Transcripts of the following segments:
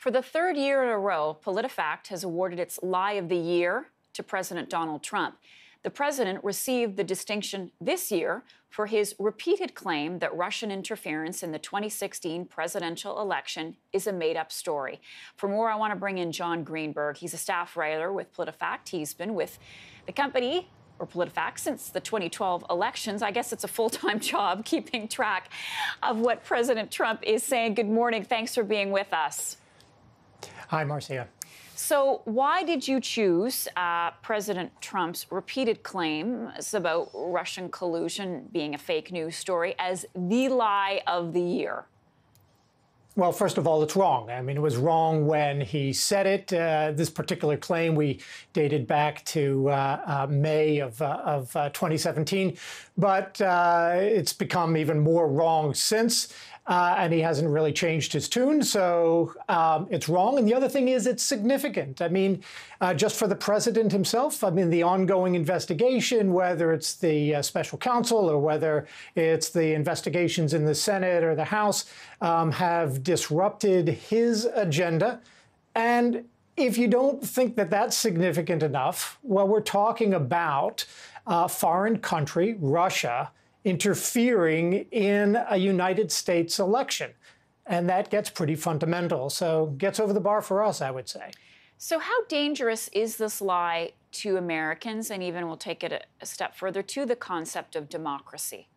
For the third year in a row, PolitiFact has awarded its Lie of the Year to President Donald Trump. The president received the distinction this year for his repeated claim that Russian interference in the 2016 presidential election is a made-up story. For more, I want to bring in John Greenberg. He's a staff writer with PolitiFact. He's been with the company, or PolitiFact, since the 2012 elections. I guess it's a full-time job keeping track of what President Trump is saying. Good morning. Thanks for being with us. Hi, Marcia. So why did you choose President Trump's repeated claims about Russian collusion being a fake news story as the lie of the year? Well, first of all, it's wrong. I mean, it was wrong when he said it. This particular claim we dated back to May of 2017, but it's become even more wrong since. And he hasn't really changed his tune, so it's wrong. And the other thing is it's significant. I mean, just for the president himself, I mean, the ongoing investigation, whether it's the special counsel or whether it's the investigations in the Senate or the House, have disrupted his agenda. And if you don't think that that's significant enough, well, we're talking about a foreign country, Russia, interfering in a United States election. And that gets pretty fundamental. So gets over the bar for us, I would say. So how dangerous is this lie to Americans, and even we'll take it a step further, to the concept of democracy?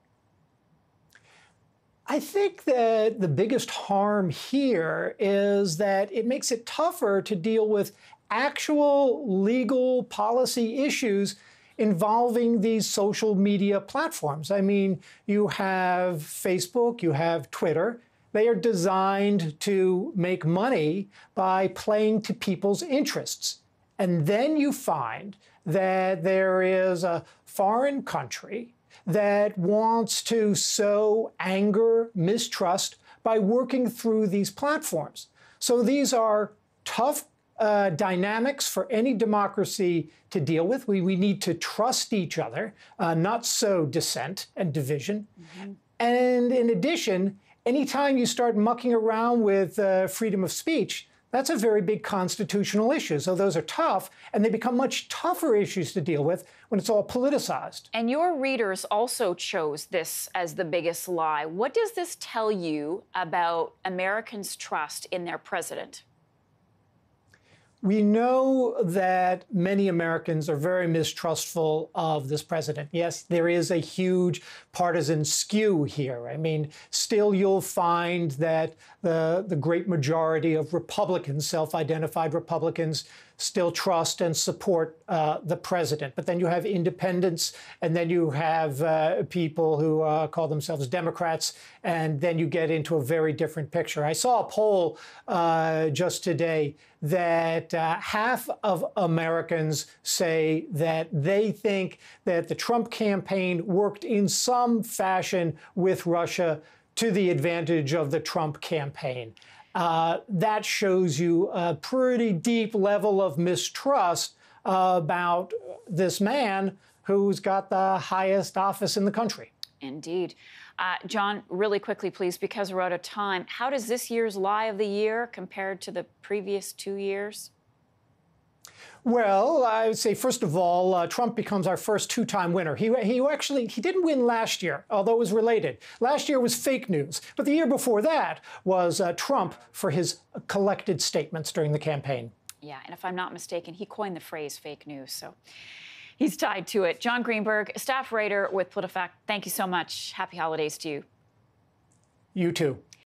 I think that the biggest harm here is that it makes it tougher to deal with actual legal policy issues involving these social media platforms. I mean, you have Facebook, you have Twitter. They are designed to make money by playing to people's interests. And then you find that there is a foreign country that wants to sow anger, mistrust by working through these platforms. So these are tough dynamics for any democracy to deal with. We need to trust each other, not sow dissent and division. Mm-hmm. And in addition, anytime you start mucking around with freedom of speech, that's a very big constitutional issue. So those are tough, and they become much tougher issues to deal with when it's all politicized. And your readers also chose this as the biggest lie. What does this tell you about Americans' trust in their president? We know that many Americans are very mistrustful of this president. Yes, there is a huge partisan skew here. I mean, still you'll find that the great majority of Republicans, self-identified Republicans, still trust and support the president. But then you have independents, and then you have people who call themselves Democrats, and then you get into a very different picture. I saw a poll just today that half of Americans say that they think that the Trump campaign worked in some fashion with Russia to the advantage of the Trump campaign. That shows you a pretty deep level of mistrust about this man who's got the highest office in the country. Indeed. John, really quickly, please, because we're out of time, how does this year's Lie of the Year compare to the previous 2 years? Well, I would say, first of all, Trump becomes our first two-time winner. He didn't win last year, although it was related. Last year was fake news. But the year before that was Trump for his collected statements during the campaign. Yeah, and if I'm not mistaken, he coined the phrase fake news, so he's tied to it. John Greenberg, staff writer with PolitiFact, thank you so much. Happy holidays to you. You too.